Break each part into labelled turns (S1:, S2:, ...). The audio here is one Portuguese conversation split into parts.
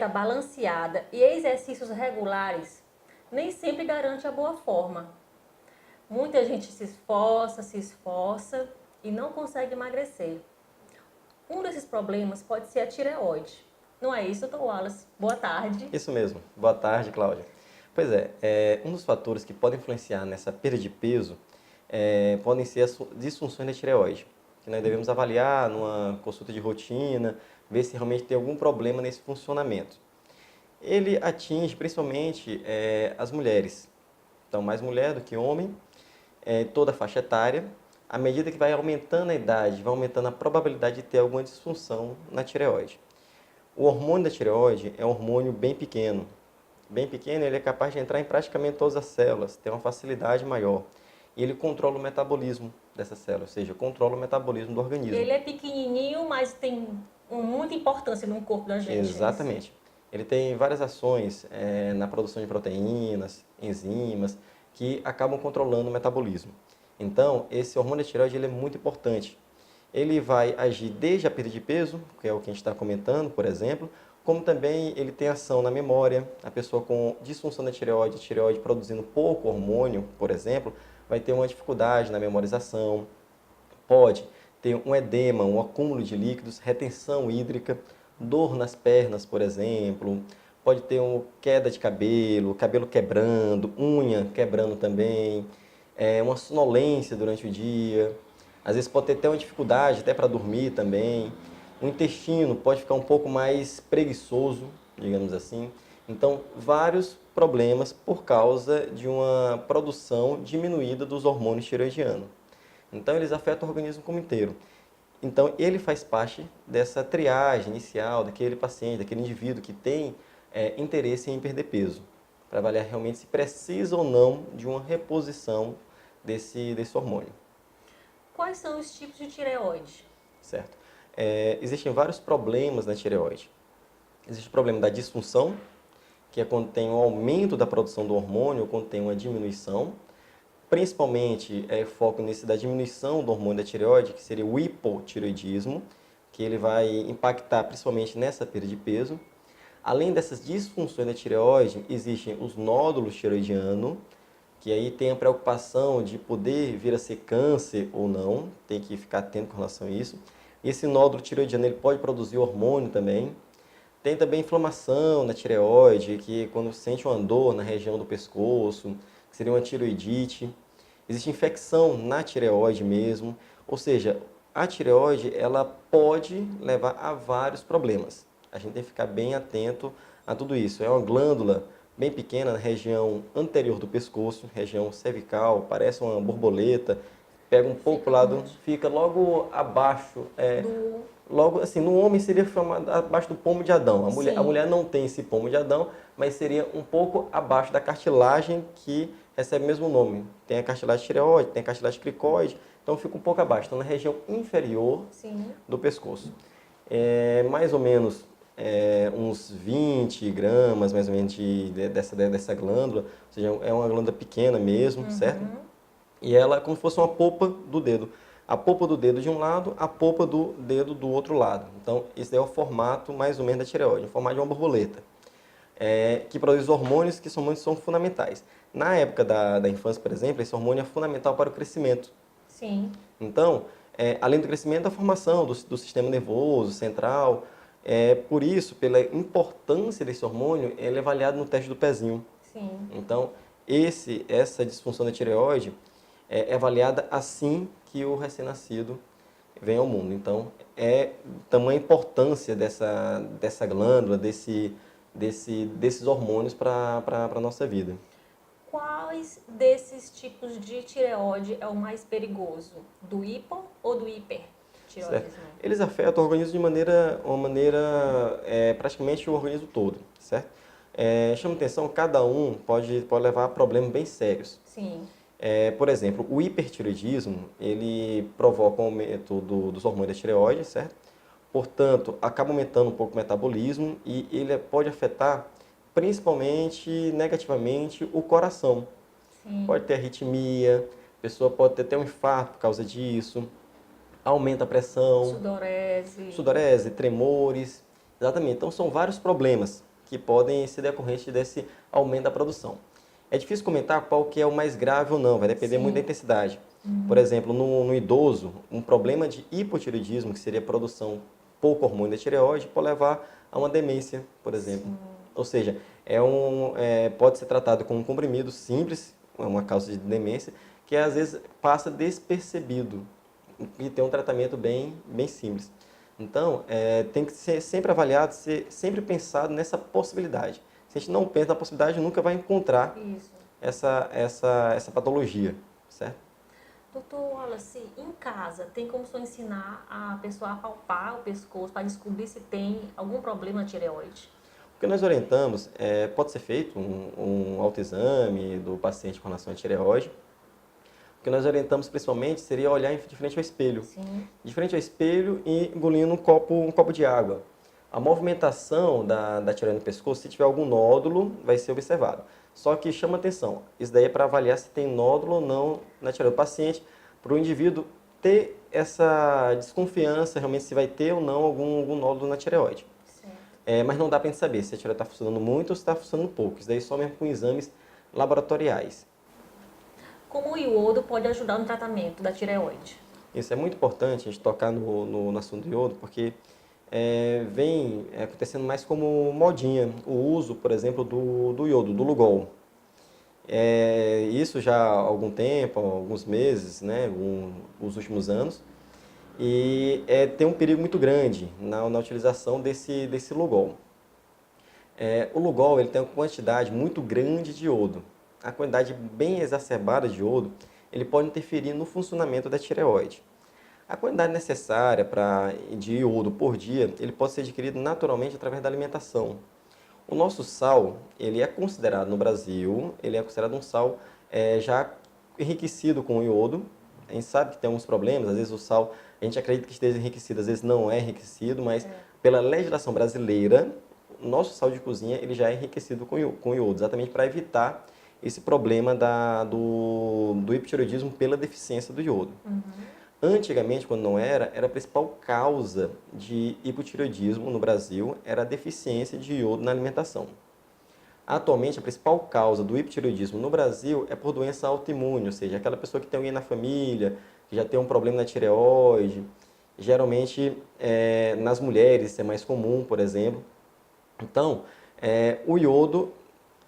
S1: dieta balanceada e exercícios regulares nem sempre garante a boa forma. Muita gente se esforça e não consegue emagrecer. Um desses problemas pode ser a tireoide. Não é isso, Dr. Wallace? Boa tarde.
S2: Isso mesmo. Boa tarde, Cláudia. Pois é, um dos fatores que podem influenciar nessa perda de peso podem ser as disfunções da tireoide, que nós devemos avaliar numa consulta de rotina, ver se realmente tem algum problema nesse funcionamento. Ele atinge principalmente as mulheres, então mais mulher do que homem, toda a faixa etária. À medida que vai aumentando a idade, vai aumentando a probabilidade de ter alguma disfunção na tireoide. O hormônio da tireoide é um hormônio bem pequeno. Bem pequeno, ele é capaz de entrar em praticamente todas as células, tem uma facilidade maior. E ele controla o metabolismo dessas células, ou seja, controla o metabolismo do organismo.
S1: Ele é pequenininho, mas tem muita importância no corpo da gente.
S2: Exatamente. Ele tem várias ações na produção de proteínas, enzimas, que acabam controlando o metabolismo. Então, esse hormônio da tireoide ele é muito importante. Ele vai agir desde a perda de peso, que é o que a gente está comentando, por exemplo, como também ele tem ação na memória. A pessoa com disfunção da tireoide produzindo pouco hormônio, por exemplo, vai ter uma dificuldade na memorização. Pode ter um edema, um acúmulo de líquidos, retenção hídrica, dor nas pernas, por exemplo. Pode ter uma queda de cabelo, cabelo quebrando, unha quebrando também, uma sonolência durante o dia. Às vezes pode ter até uma dificuldade até para dormir também. O intestino pode ficar um pouco mais preguiçoso, digamos assim. Então, vários problemas por causa de uma produção diminuída dos hormônios tireoidianos. Então, eles afetam o organismo como inteiro. Então, ele faz parte dessa triagem inicial daquele paciente, daquele indivíduo que tem interesse em perder peso, para avaliar realmente se precisa ou não de uma reposição desse hormônio.
S1: Quais são os tipos de tireoide?
S2: Certo. Existem vários problemas na tireoide. Existe o problema da disfunção, que é quando tem um aumento da produção do hormônio ou quando tem uma diminuição. Principalmente, foco nesse da diminuição do hormônio da tireoide, que seria o hipotireoidismo, que ele vai impactar principalmente nessa perda de peso. Além dessas disfunções da tireoide, existem os nódulos tireoidianos, que aí tem a preocupação de poder vir a ser câncer ou não, tem que ficar atento com relação a isso. Esse nódulo tireoidiano ele pode produzir hormônio também. Tem também inflamação na tireoide, que quando sente uma dor na região do pescoço, que seria uma tireoidite. Existe infecção na tireoide mesmo, ou seja, a tireoide ela pode levar a vários problemas. A gente tem que ficar bem atento a tudo isso. É uma glândula bem pequena na região anterior do pescoço, região cervical, parece uma borboleta, pega um pouco para o lado, fica logo abaixo, logo assim, no homem seria abaixo do pomo de Adão. A mulher não tem esse pomo de Adão, mas seria um pouco abaixo da cartilagem que recebe o mesmo nome. Tem a cartilagem tireoide, tem a cartilagem cricoide, então fica um pouco abaixo, então na região inferior do pescoço. Mais ou menos uns 20 gramas, mais ou menos, dessa glândula, ou seja, é uma glândula pequena mesmo, certo? E ela é como se fosse uma polpa do dedo. A polpa do dedo de um lado, a polpa do dedo do outro lado. Então, esse é o formato mais ou menos da tireoide, o formato de uma borboleta, que produz hormônios que são fundamentais. Na época da infância, por exemplo, esse hormônio é fundamental para o crescimento.
S1: Sim.
S2: Então, além do crescimento, a formação do sistema nervoso central. Por isso, pela importância desse hormônio, ele é avaliado no teste do pezinho.
S1: Sim.
S2: Então, essa disfunção da tireoide é avaliada assim que o recém-nascido vem ao mundo. Então, tamanha importância dessa glândula, desses hormônios para a nossa vida.
S1: Quais desses tipos de tireoide é o mais perigoso? Do hipo ou do hipertireoidismo?
S2: Eles afetam o organismo de uma maneira praticamente o organismo todo, certo? Chama atenção, cada um pode levar a problemas bem sérios.
S1: Sim.
S2: Por exemplo, o hipertireoidismo, ele provoca um aumento dos hormônios da tireoide, certo? Portanto, acaba aumentando um pouco o metabolismo e ele pode afetar principalmente negativamente o coração.
S1: Sim.
S2: Pode ter arritmia, a pessoa pode ter até um infarto por causa disso, aumenta a pressão,
S1: Sudorese,
S2: tremores, exatamente. Então são vários problemas que podem ser decorrentes desse aumento da produção. É difícil comentar qual que é o mais grave ou não, vai depender muito da intensidade. Por exemplo, no idoso, um problema de hipotireoidismo, que seria a produção pouco hormônio da tireoide, pode levar a uma demência, por exemplo. Ou seja, pode ser tratado com um comprimido simples, uma causa de demência, que às vezes passa despercebido e tem um tratamento bem simples. Então, tem que ser sempre avaliado, ser sempre pensado nessa possibilidade. Se a gente não pensa na possibilidade, nunca vai encontrar
S1: Isso.
S2: essa patologia, certo?
S1: Doutor Wallace, em casa, tem como só ensinar a pessoa a palpar o pescoço para descobrir se tem algum problema na tireoide?
S2: O que nós orientamos, pode ser feito um autoexame do paciente com relação à tireoide. O que nós orientamos principalmente seria olhar de frente ao espelho.
S1: Sim.
S2: De frente ao espelho e engolindo um copo de água. A movimentação da tireoide no pescoço, se tiver algum nódulo, vai ser observado. Só que chama atenção, isso daí é para avaliar se tem nódulo ou não na tireoide do paciente, para o indivíduo ter essa desconfiança realmente se vai ter ou não algum nódulo na tireoide. Mas não dá para a gente saber se a tireoide está funcionando muito ou se está funcionando pouco. Isso daí só mesmo com exames laboratoriais.
S1: Como o iodo pode ajudar no tratamento da tireoide?
S2: Isso é muito importante a gente tocar no assunto do iodo, porque vem acontecendo mais como modinha o uso, por exemplo, do iodo, do Lugol. Isso já há algum tempo, alguns meses, né, os últimos anos, e tem um perigo muito grande na utilização desse Lugol. O Lugol ele tem uma quantidade muito grande de iodo. A quantidade bem exacerbada de iodo ele pode interferir no funcionamento da tireoide. A quantidade necessária de iodo por dia ele pode ser adquirido naturalmente através da alimentação. O nosso sal ele é considerado no Brasil, ele é considerado um sal já enriquecido com iodo. A gente sabe que tem alguns problemas, às vezes o sal, a gente acredita que esteja enriquecido, às vezes não é enriquecido, mas pela legislação brasileira, o nosso sal de cozinha ele já é enriquecido com iodo, exatamente para evitar esse problema do hipotireoidismo pela deficiência do iodo. Antigamente, quando não era a principal causa de hipotireoidismo no Brasil era a deficiência de iodo na alimentação. Atualmente, a principal causa do hipotireoidismo no Brasil é por doença autoimune, ou seja, aquela pessoa que tem alguém na família, que já tem um problema na tireoide. Geralmente, nas mulheres, isso é mais comum, por exemplo. Então, o iodo,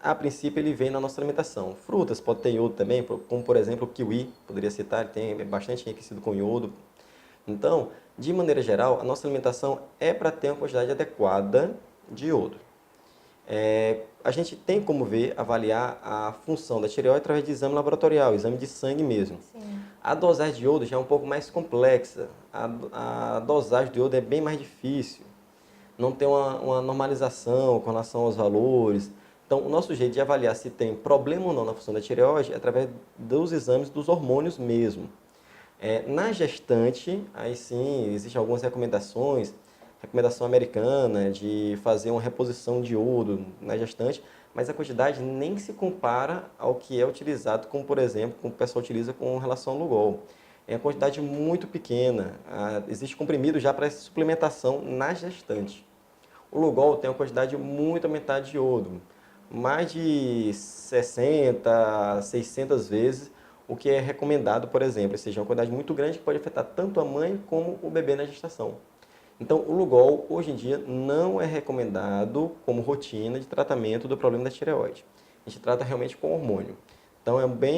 S2: a princípio, ele vem na nossa alimentação. Frutas podem ter iodo também, como, por exemplo, o kiwi, poderia citar, ele é bastante enriquecido com iodo. Então, de maneira geral, a nossa alimentação é para ter uma quantidade adequada de iodo. A gente tem como avaliar a função da tireoide através de exame laboratorial, exame de sangue mesmo.
S1: Sim.
S2: A dosagem de iodo já é um pouco mais complexa. A dosagem de iodo é bem mais difícil. Não tem uma normalização com relação aos valores. Então, o nosso jeito de avaliar se tem problema ou não na função da tireoide é através dos exames dos hormônios mesmo. Na gestante, aí sim, existem algumas recomendações, recomendação americana de fazer uma reposição de iodo na gestante, mas a quantidade nem se compara ao que é utilizado, como por exemplo, como o pessoal utiliza com relação ao Lugol. É uma quantidade muito pequena, existe comprimido já para essa suplementação na gestante. O Lugol tem uma quantidade muito aumentada de iodo, mais de 60, 600 vezes o que é recomendado, por exemplo, ou seja, uma quantidade muito grande que pode afetar tanto a mãe como o bebê na gestação. Então, o Lugol, hoje em dia, não é recomendado como rotina de tratamento do problema da tireoide. A gente trata realmente com hormônio. Então,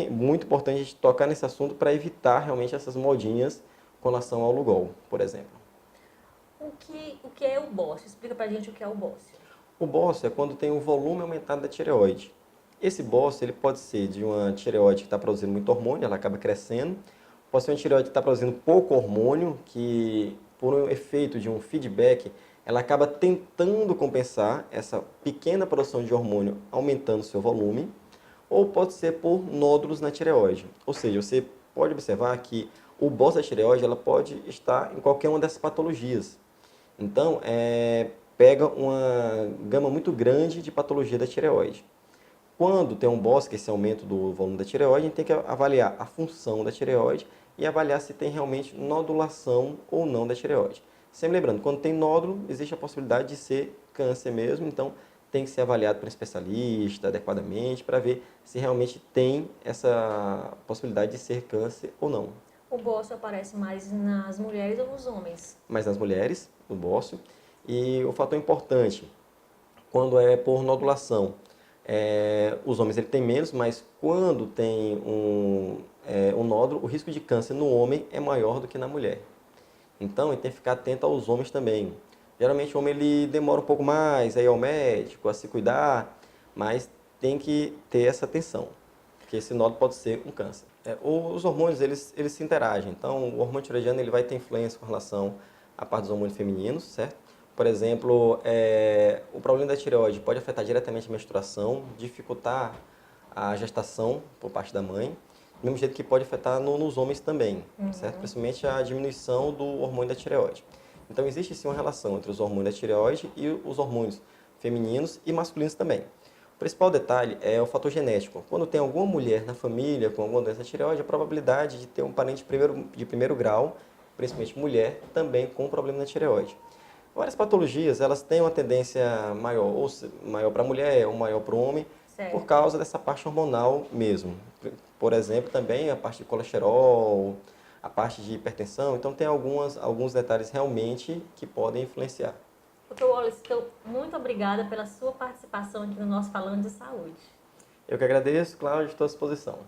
S2: muito importante a gente tocar nesse assunto para evitar realmente essas modinhas com relação ao Lugol, por exemplo.
S1: O que é o bócio? Explica pra gente o que é o bócio.
S2: O bócio é quando tem o volume aumentado da tireoide. Esse bócio ele pode ser de uma tireoide que está produzindo muito hormônio, ela acaba crescendo. Pode ser uma tireoide que está produzindo pouco hormônio, que por um efeito de um feedback, ela acaba tentando compensar essa pequena produção de hormônio, aumentando seu volume. Ou pode ser por nódulos na tireoide. Ou seja, você pode observar que o bócio da tireoide ela pode estar em qualquer uma dessas patologias. Então, pega uma gama muito grande de patologia da tireoide. Quando tem um bócio, que é esse aumento do volume da tireoide, a gente tem que avaliar a função da tireoide e avaliar se tem realmente nodulação ou não da tireoide. Sempre lembrando, quando tem nódulo, existe a possibilidade de ser câncer mesmo, então tem que ser avaliado por um especialista adequadamente para ver se realmente tem essa possibilidade de ser câncer ou não.
S1: O bócio aparece mais nas mulheres ou nos homens?
S2: Mas nas mulheres, no bócio. E o fator importante, quando é por nodulação, os homens ele tem menos, mas quando tem um nódulo, o risco de câncer no homem é maior do que na mulher. Então, ele tem que ficar atento aos homens também. Geralmente, o homem ele demora um pouco mais a ir ao médico, a se cuidar, mas tem que ter essa atenção, porque esse nódulo pode ser um câncer. Os hormônios, eles se interagem. Então, o hormônio tiroidiano ele vai ter influência com relação à parte dos hormônios femininos, certo? Por exemplo, o problema da tireoide pode afetar diretamente a menstruação, dificultar a gestação por parte da mãe, do mesmo jeito que pode afetar nos homens também, certo? Principalmente a diminuição do hormônio da tireoide. Então, existe sim uma relação entre os hormônios da tireoide e os hormônios femininos e masculinos também. O principal detalhe é o fator genético. Quando tem alguma mulher na família com alguma doença da tireoide, a probabilidade de ter um parente de primeiro grau, principalmente mulher, também com problema na tireoide. Várias patologias, elas têm uma tendência maior, ou maior para a mulher ou maior para o homem,
S1: Certo.
S2: por causa dessa parte hormonal mesmo. Por exemplo, também a parte de colesterol, a parte de hipertensão. Então, tem alguns detalhes realmente que podem influenciar.
S1: Dr. Wallace, então, muito obrigada pela sua participação aqui no nosso Falando de Saúde.
S2: Eu que agradeço, Cláudio, estou à disposição.